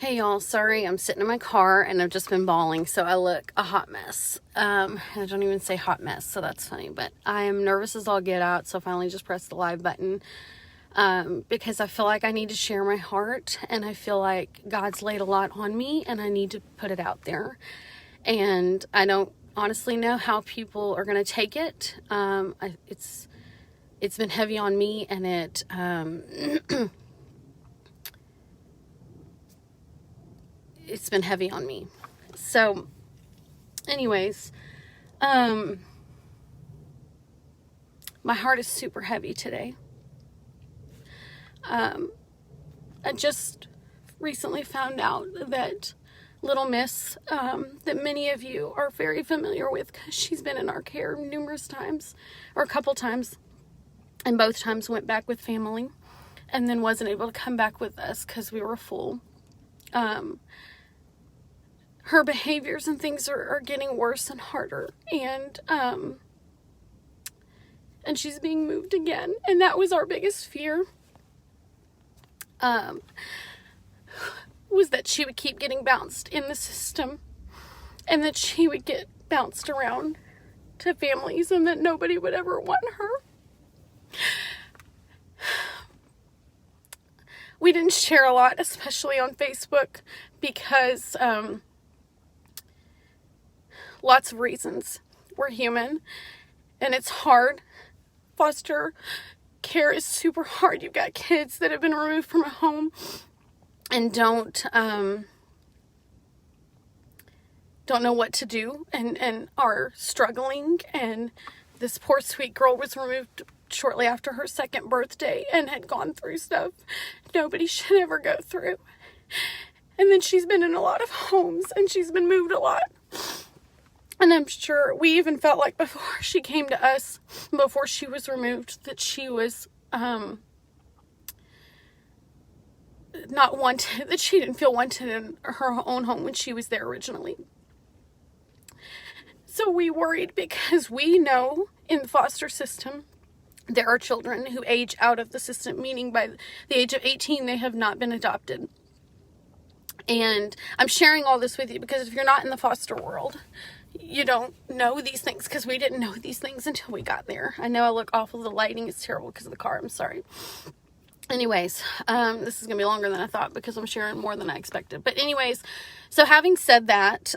Hey y'all, sorry, I'm sitting in my car and I've just been bawling, so I look a hot mess. I don't even say hot mess, so that's funny, but I am nervous as all get out, so I finally just pressed the live button, because I feel like I need to share my heart, and I feel like God's laid a lot on me, and I need to put it out there, and I don't honestly know how people are going to take it. It's been heavy on me, and it's been heavy on me. So anyways, my heart is super heavy today. I just recently found out that little Miss, that many of you are very familiar with, because she's been in our care numerous times, or a couple times, and both times went back with family and then wasn't able to come back with us because we were full. Her behaviors and things are getting worse and harder, and she's being moved again, and that was our biggest fear, was that she would keep getting bounced in the system, and that she would get bounced around to families, and that nobody would ever want her. We didn't share a lot, especially on Facebook, because lots of reasons. We're human, and it's hard. Foster care is super hard. You've got kids that have been removed from a home and don't know what to do, and are struggling. And this poor sweet girl was removed shortly after her second birthday and had gone through stuff nobody should ever go through. And then she's been in a lot of homes, and she's been moved a lot. And I'm sure we even felt like before she came to us, before she was removed, that she was not wanted, that she didn't feel wanted in her own home when she was there originally. So we worried, because we know in the foster system there are children who age out of the system, meaning by the age of 18 they have not been adopted. And I'm sharing all this with you because if you're not in the foster world, you don't know these things, because we didn't know these things until we got there. I know I look awful. The lighting is terrible because of the car. I'm sorry. Anyways, this is going to be longer than I thought because I'm sharing more than I expected. But anyways, so having said that,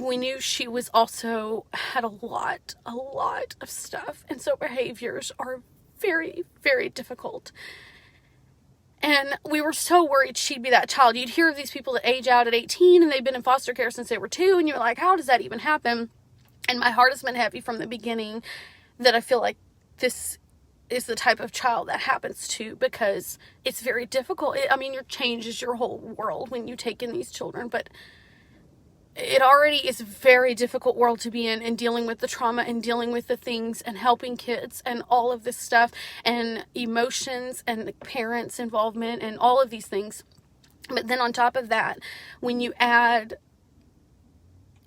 we knew she was also had a lot of stuff. And so behaviors are very, very difficult. And we were so worried she'd be that child. You'd hear of these people that age out at 18 and they've been in foster care since they were 2. And you're like, how does that even happen? And my heart has been heavy from the beginning, that I feel like this is the type of child that happens to, because it's very difficult. It changes your whole world when you take in these children. But it already is a very difficult world to be in, and dealing with the trauma and dealing with the things and helping kids and all of this stuff and emotions and the parents' involvement and all of these things. But then on top of that, when you add,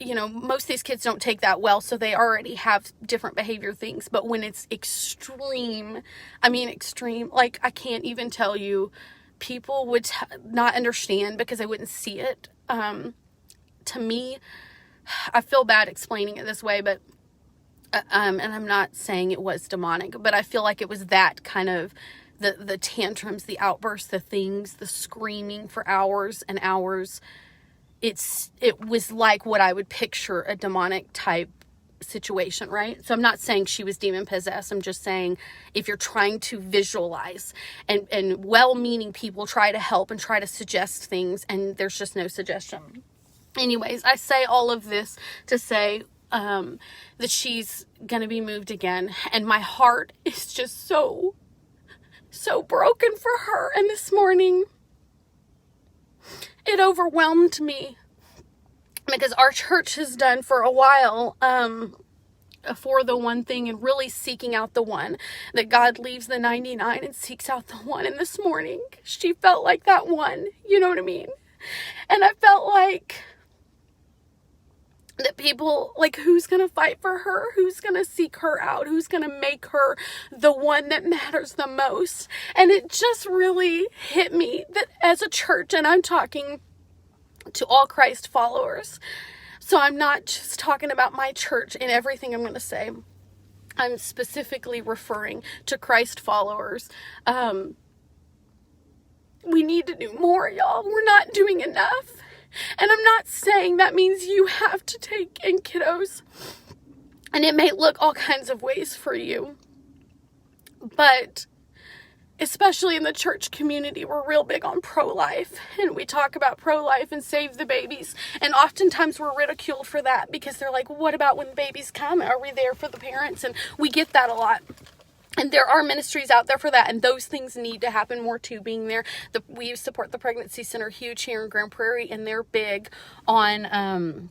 most of these kids don't take that well, so they already have different behavior things. But when it's extreme, like I can't even tell you, people would not understand because they wouldn't see it. To me, I feel bad explaining it this way, but and I'm not saying it was demonic, but I feel like it was that kind of the tantrums, the outbursts, the things, the screaming for hours and hours. It was like what I would picture a demonic type situation, right? So I'm not saying she was demon possessed. I'm just saying, if you're trying to visualize, and well-meaning people try to help and try to suggest things, and there's just no suggestion. Anyways, I say all of this to say that she's going to be moved again. And my heart is just so broken for her. And this morning, it overwhelmed me, because our church has done for a while for the one thing, and really seeking out the one, that God leaves the 99 and seeks out the one. And this morning, she felt like that one. You know what I mean? And I felt like that people, like, who's gonna fight for her? Who's gonna seek her out? Who's gonna make her the one that matters the most? And it just really hit me that as a church, and I'm talking to all Christ followers, so I'm not just talking about my church in everything I'm gonna say. I'm specifically referring to Christ followers. We need to do more, y'all. We're not doing enough. And I'm not saying that means you have to take in kiddos. And it may look all kinds of ways for you. But especially in the church community, we're real big on pro-life. And we talk about pro-life and save the babies. And oftentimes we're ridiculed for that because they're like, what about when babies come? Are we there for the parents? And we get that a lot. And there are ministries out there for that, and those things need to happen more too, being there. We support the Pregnancy Center huge here in Grand Prairie, and they're big on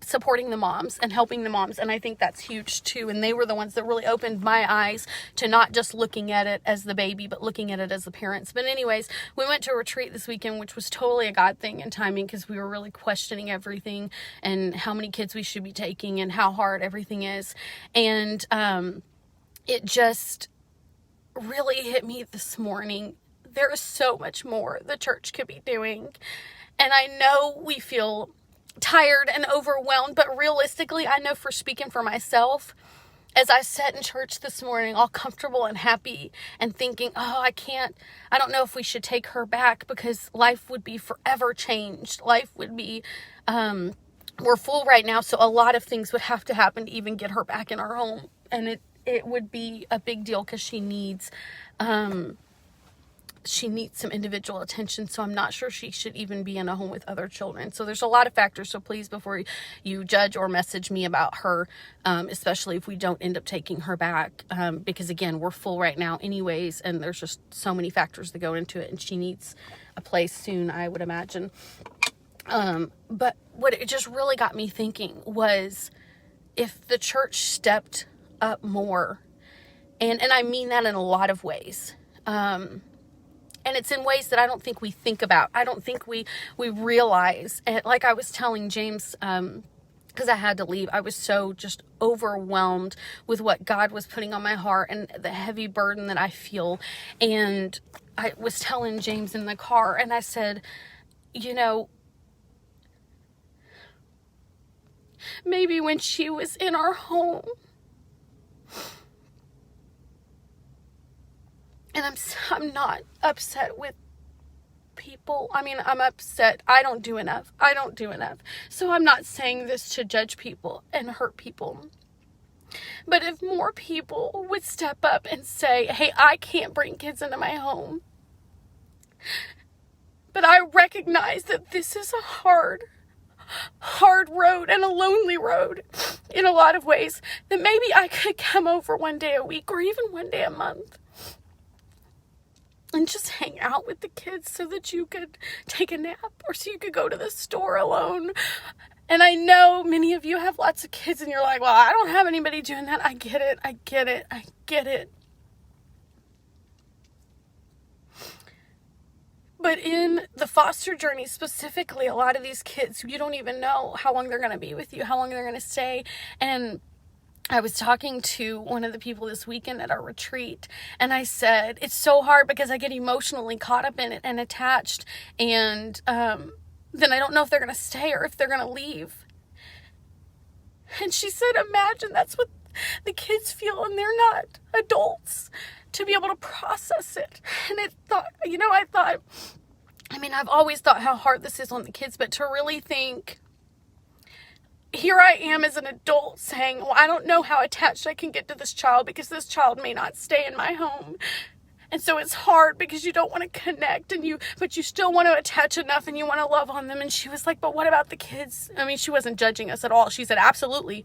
supporting the moms and helping the moms, and I think that's huge too. And they were the ones that really opened my eyes to not just looking at it as the baby, but looking at it as the parents. But anyways, we went to a retreat this weekend, which was totally a God thing and timing, because we were really questioning everything and how many kids we should be taking and how hard everything is. And it just really hit me this morning. There is so much more the church could be doing. And I know we feel tired and overwhelmed, but realistically, I know, for speaking for myself, as I sat in church this morning, all comfortable and happy and thinking, I don't know if we should take her back, because life would be forever changed. Life would be, we're full right now. So a lot of things would have to happen to even get her back in our home. And it would be a big deal, because she needs some individual attention. So I'm not sure she should even be in a home with other children. So there's a lot of factors. So please, before you judge or message me about her, especially if we don't end up taking her back, because again, we're full right now anyways, and there's just so many factors that go into it, and she needs a place soon, I would imagine. But what it just really got me thinking was, if the church stepped up more, and I mean that in a lot of ways, and it's in ways that I don't think we think about. I don't think we realize. And like I was telling James, because I had to leave, I was so just overwhelmed with what God was putting on my heart and the heavy burden that I feel. And I was telling James in the car, and I said, maybe when she was in our home, and I'm not upset with people. I mean, I'm upset. I don't do enough. So I'm not saying this to judge people and hurt people. But if more people would step up and say, hey, I can't bring kids into my home, but I recognize that this is a hard road and a lonely road in a lot of ways, that maybe I could come over one day a week or even one day a month and just hang out with the kids so that you could take a nap, or so you could go to the store alone. And I know many of you have lots of kids and you're like, well, I don't have anybody doing that. I get it. But in the foster journey specifically, a lot of these kids, you don't even know how long they're going to be with you, how long they're going to stay. And I was talking to one of the people this weekend at our retreat, and I said, it's so hard because I get emotionally caught up in it and attached, and then I don't know if they're going to stay or if they're going to leave. And she said, imagine that's what the kids feel, and they're not adults to be able to process it. And I've always thought how hard this is on the kids, but to really think, here I am as an adult saying, well, I don't know how attached I can get to this child because this child may not stay in my home. And so it's hard because you don't want to connect, but you still want to attach enough and you want to love on them. And she was like, but what about the kids? I mean, she wasn't judging us at all. She said, absolutely.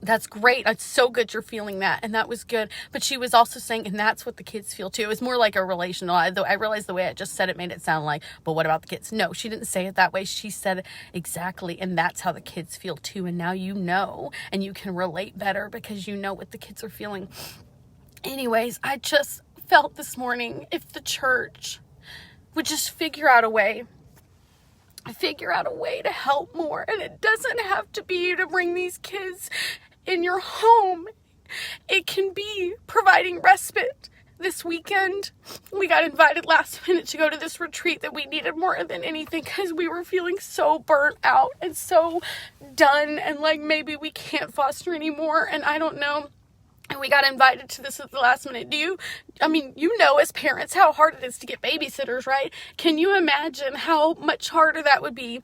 That's great. It's so good you're feeling that. And that was good. But she was also saying, and that's what the kids feel too. It was more like a relational. Though I realized the way I just said it made it sound like, but what about the kids? No, she didn't say it that way. She said exactly. And that's how the kids feel too. And now you know, and you can relate better because you know what the kids are feeling. Anyways, I just felt this morning, if the church would just figure out a way figure out a way to help more. And it doesn't have to be to bring these kids in your home. It can be providing respite. This weekend, we got invited last minute to go to this retreat that we needed more than anything because we were feeling so burnt out and so done, and like maybe we can't foster anymore, and I don't know. And we got invited to this at the last minute. You know as parents how hard it is to get babysitters, right? Can you imagine how much harder that would be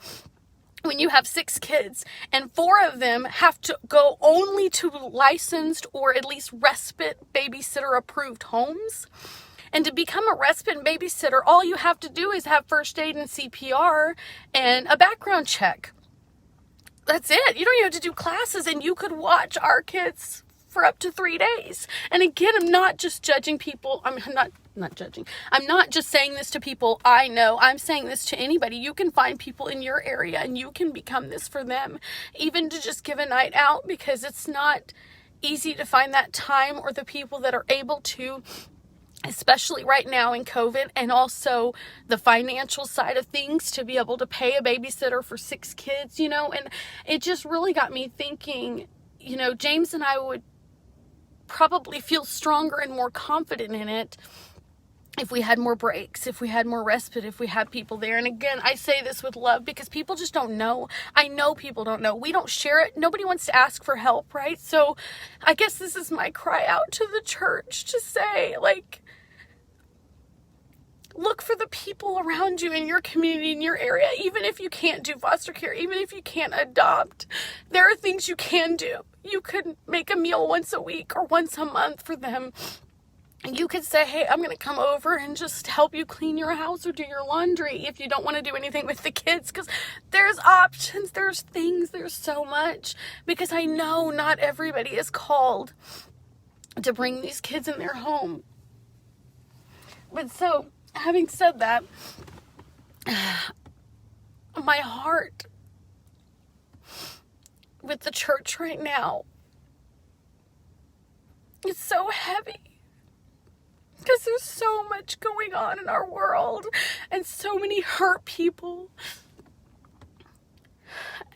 when you have 6 kids and 4 of them have to go only to licensed or at least respite babysitter approved homes? And to become a respite babysitter, all you have to do is have first aid and CPR and a background check. That's it. You don't even have to do classes, and you could watch our kids for up to 3 days. And again, I'm not just judging people. I'm not judging. I'm not just saying this to people I know. I'm saying this to anybody. You can find people in your area and you can become this for them. Even to just give a night out, because it's not easy to find that time or the people that are able to, especially right now in COVID, and also the financial side of things, to be able to pay a babysitter for 6 kids, and it just really got me thinking, James and I would probably feel stronger and more confident in it if we had more breaks, if we had more respite, if we had people there. And again, I say this with love because people just don't know. I know people don't know. We don't share it. Nobody wants to ask for help, right? So I guess this is my cry out to the church to say, look for the people around you in your community, in your area. Even if you can't do foster care, even if you can't adopt, there are things you can do. You could make a meal once a week or once a month for them. You could say, hey, I'm going to come over and just help you clean your house or do your laundry if you don't want to do anything with the kids, because there's options, there's things, there's so much. Because I know not everybody is called to bring these kids in their home. But so, having said that, my heart with the church right now is so heavy. Because there's so much going on in our world and so many hurt people.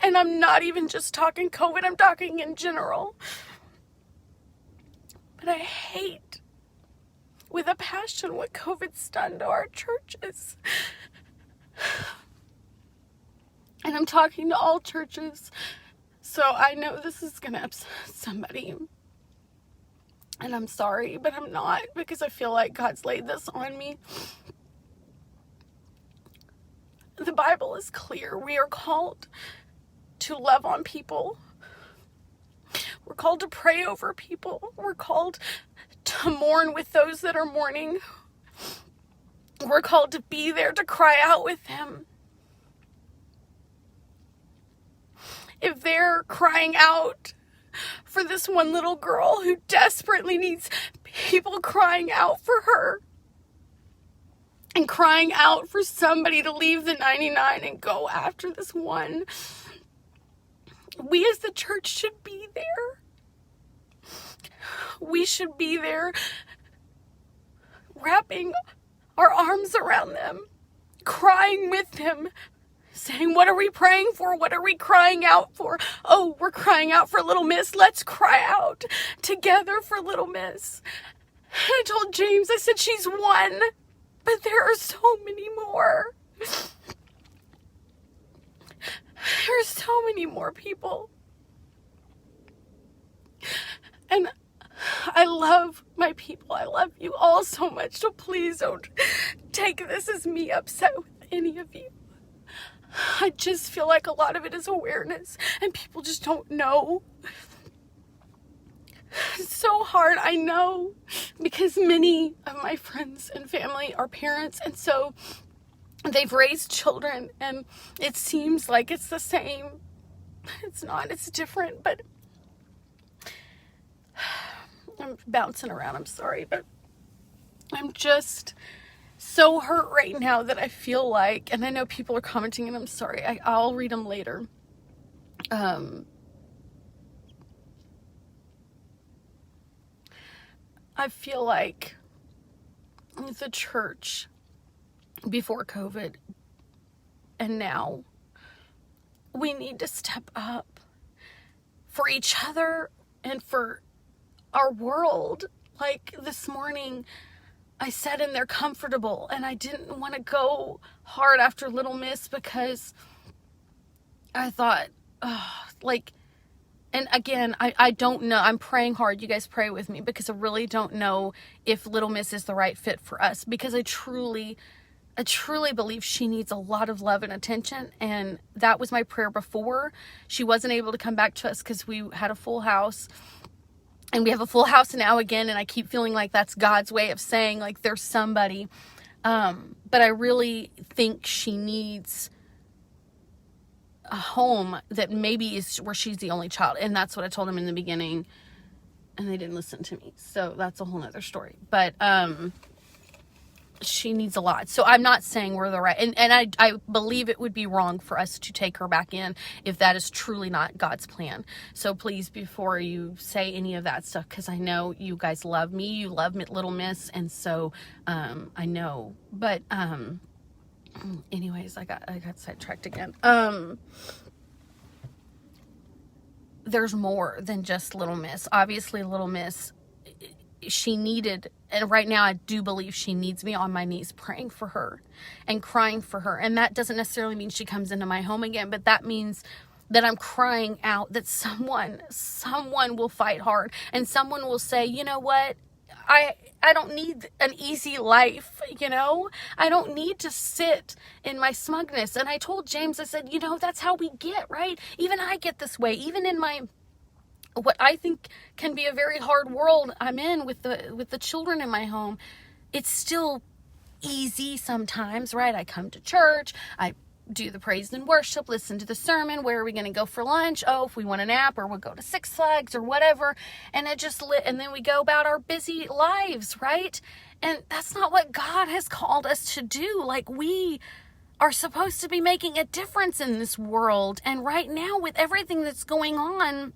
And I'm not even just talking COVID, I'm talking in general. But I hate with a passion what COVID's done to our churches. And I'm talking to all churches, so I know this is going to upset somebody. And I'm sorry, but I'm not, because I feel like God's laid this on me. The Bible is clear. We are called to love on people. We're called to pray over people. We're called to mourn with those that are mourning. We're called to be there to cry out with them. If they're crying out for this one little girl who desperately needs people crying out for her and crying out for somebody to leave the 99 and go after this one, we as the church should be there. We should be there wrapping our arms around them, crying with them, saying, what are we praying for? What are we crying out for? Oh, we're crying out for little miss. Let's cry out together for little miss. I told James, I said, she's 1, but there are so many more. There are so many more people. And I love my people. I love you all so much. So please don't take this as me upset with any of you. I just feel like a lot of it is awareness and people just don't know. It's so hard, I know, because many of my friends and family are parents, and so they've raised children, and it seems like it's the same. It's not, it's different, but I'm bouncing around, I'm sorry, but I'm just so hurt right now that I feel like, and I know people are commenting, and I'm sorry, I'll read them later. I feel like the church before COVID and now we need to step up for each other and for our world. Like this morning, I sat in there comfortable, and I didn't want to go hard after Little Miss because I thought, and again, I don't know. I'm praying hard. You guys pray with me, because I really don't know if Little Miss is the right fit for us, because I truly believe she needs a lot of love and attention. And that was my prayer before. She wasn't able to come back to us because we had a full house, and we have a full house now again. And I keep feeling like that's God's way of saying, like, there's somebody. But I really think she needs a home that maybe is where she's the only child. And that's what I told them in the beginning, and they didn't listen to me. So that's a whole nother story. But, she needs a lot. So I'm not saying we're the right, and I believe it would be wrong for us to take her back in if that is truly not God's plan. So please, before you say any of that stuff, because I know you guys love me, you love Little Miss, and so I know. But anyways, I got sidetracked again. There's more than just Little Miss. Obviously, Little Miss, she needed, and right now I do believe she needs me on my knees praying for her and crying for her. And that doesn't necessarily mean she comes into my home again, but that means that I'm crying out that someone will fight hard, and someone will say, you know what, I don't need an easy life, you know? I don't need to sit in my smugness. And I told James, I said, you know, that's how we get, right? Even I get this way, even in my, what I think can be a very hard world I'm in with the children in my home. It's still easy sometimes, right? I come to church, I do the praise and worship, listen to the sermon. Where are we going to go for lunch? Oh, if we want a nap, or we'll go to Six Flags or whatever. And and then we go about our busy lives, right? And that's not what God has called us to do. Like, we are supposed to be making a difference in this world. And right now, with everything that's going on,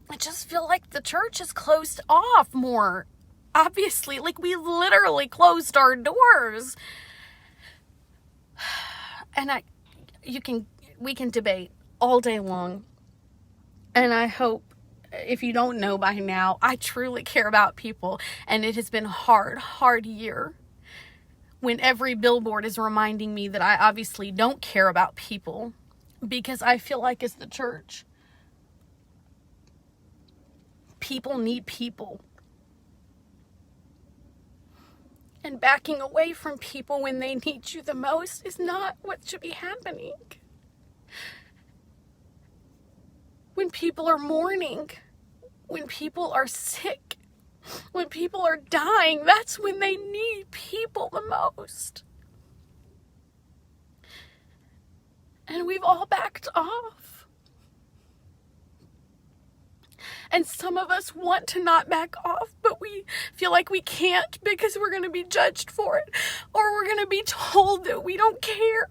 I just feel like the church is closed off more. Obviously, like, we literally closed our doors. And we can debate all day long. And I hope, if you don't know by now, I truly care about people. And it has been a hard year when every billboard is reminding me that I obviously don't care about people, because I feel like, as the church, people need people. And backing away from people when they need you the most is not what should be happening. When people are mourning, when people are sick, when people are dying, that's when they need people the most. And we've all backed off. And some of us want to not back off, but we feel like we can't because we're going to be judged for it. Or we're going to be told that we don't care.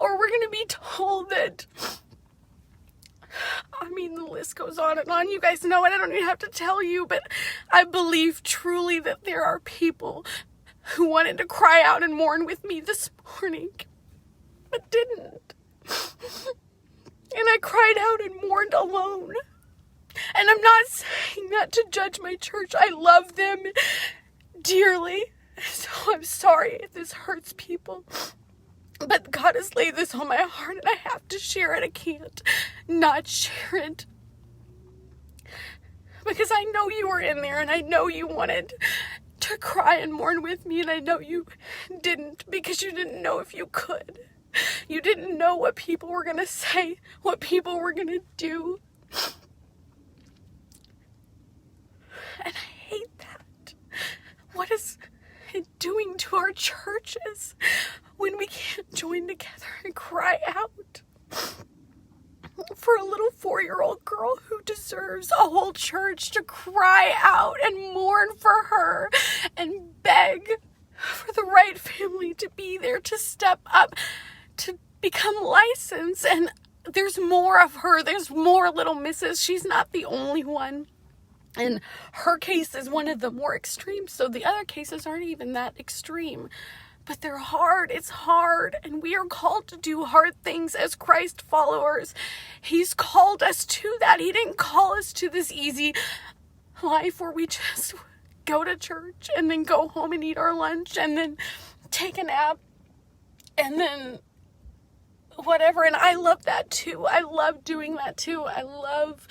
Or we're going to be told that, I mean, the list goes on and on. You guys know it. I don't even have to tell you, but I believe truly that there are people who wanted to cry out and mourn with me this morning, but didn't. And I cried out and mourned alone. And I'm not saying that to judge my church. I love them dearly. So I'm sorry if this hurts people. But God has laid this on my heart, and I have to share it. I can't not share it. Because I know you were in there, and I know you wanted to cry and mourn with me, and I know you didn't, because you didn't know if you could. You didn't know what people were going to say, what people were going to do. And I hate that. What is it doing to our churches when we can't join together and cry out for a little 4-year-old girl who deserves a whole church to cry out and mourn for her and beg for the right family to be there, to step up, to become licensed. And there's more of her. There's more Little Misses. She's not the only one. And her case is one of the more extreme. So the other cases aren't even that extreme. but they're hard. It's hard, and we are called to do hard things as Christ followers. He's called us to that. He didn't call us to this easy life where we just go to church and then go home and eat our lunch and then take a nap and then whatever. And I love that too. I love doing that too. I love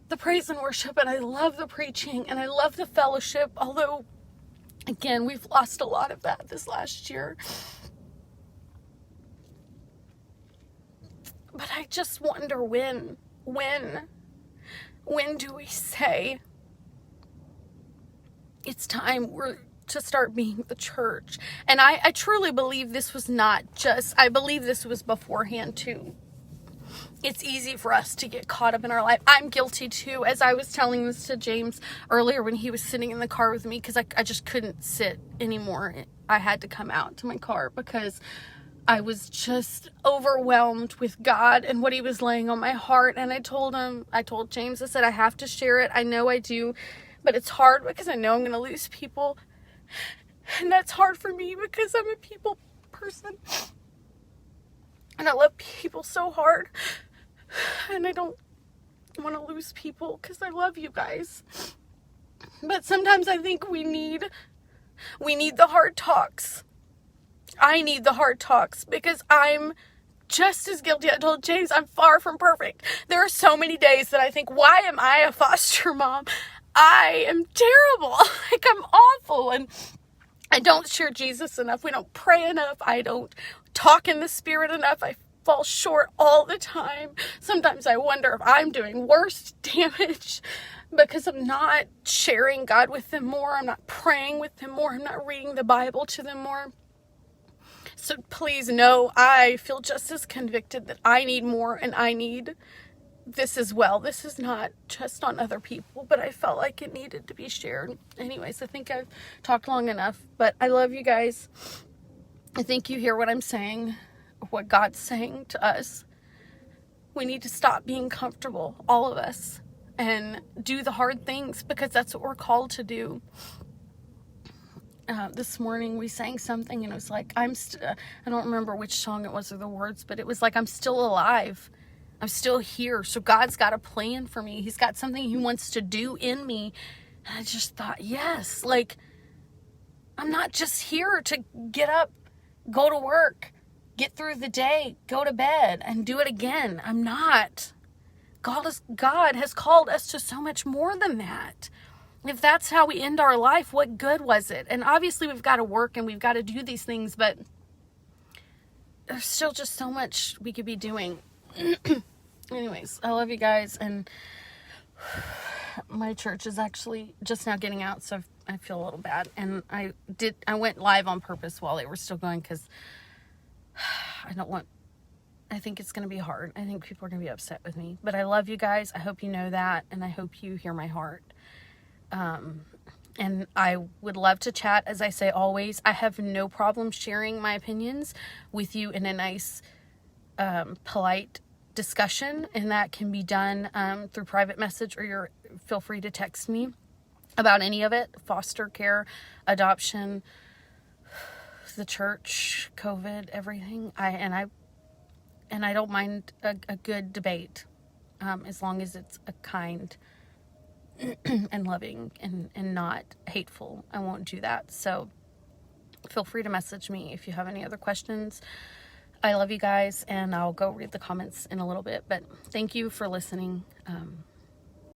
the praise and worship, and I love the preaching, and I love the fellowship, although again, we've lost a lot of that this last year. But I just wonder when do we say it's time to start being the church? And I truly believe this was not just, I believe this was beforehand too. It's easy for us to get caught up in our life. I'm guilty too, as I was telling this to James earlier when he was sitting in the car with me, because I just couldn't sit anymore. I had to come out to my car because I was just overwhelmed with God and what he was laying on my heart. And I told James, I said, I have to share it. I know I do, but it's hard because I know I'm going to lose people. And that's hard for me because I'm a people person. And I love people so hard. And I don't want to lose people because I love you guys. But sometimes I think we need the hard talks. I need the hard talks because I'm just as guilty. I told James I'm far from perfect. There are so many days that I think, why am I a foster mom? I am terrible. Like, I'm awful. And I don't share Jesus enough. We don't pray enough. I don't talk in the Spirit enough. I fall short all the time. Sometimes I wonder if I'm doing worse damage because I'm not sharing God with them more. I'm not praying with them more. I'm not reading the Bible to them more. So please know, I feel just as convicted that I need more, and I need this as well. This is not just on other people, but I felt like it needed to be shared. Anyways, I think I've talked long enough, but I love you guys. I think you hear what I'm saying, what God's saying to us. We need to stop being comfortable, all of us, and do the hard things because that's what we're called to do. This morning we sang something and it was like, I don't remember which song it was or the words, but it was like, I'm still alive. I'm still here. So God's got a plan for me. He's got something he wants to do in me. And I just thought, yes, like, I'm not just here to get up, go to work, get through the day, go to bed, and do it again. I'm not. God has called us to so much more than that. If that's how we end our life, what good was it? And obviously we've got to work and we've got to do these things, but there's still just so much we could be doing. Anyways, I love you guys, and my church is actually just now getting out, so I feel a little bad. And I went live on purpose while they were still going because I think it's going to be hard. I think people are going to be upset with me, but I love you guys. I hope you know that, and I hope you hear my heart. And I would love to chat. As I say always, I have no problem sharing my opinions with you in a nice, polite discussion, and that can be done through private message, or feel free to text me about any of it: foster care, adoption, the church, COVID, everything. I don't mind a good debate, as long as it's a kind and loving and not hateful. I won't do that. So feel free to message me if you have any other questions. I love you guys, and I'll go read the comments in a little bit, but thank you for listening.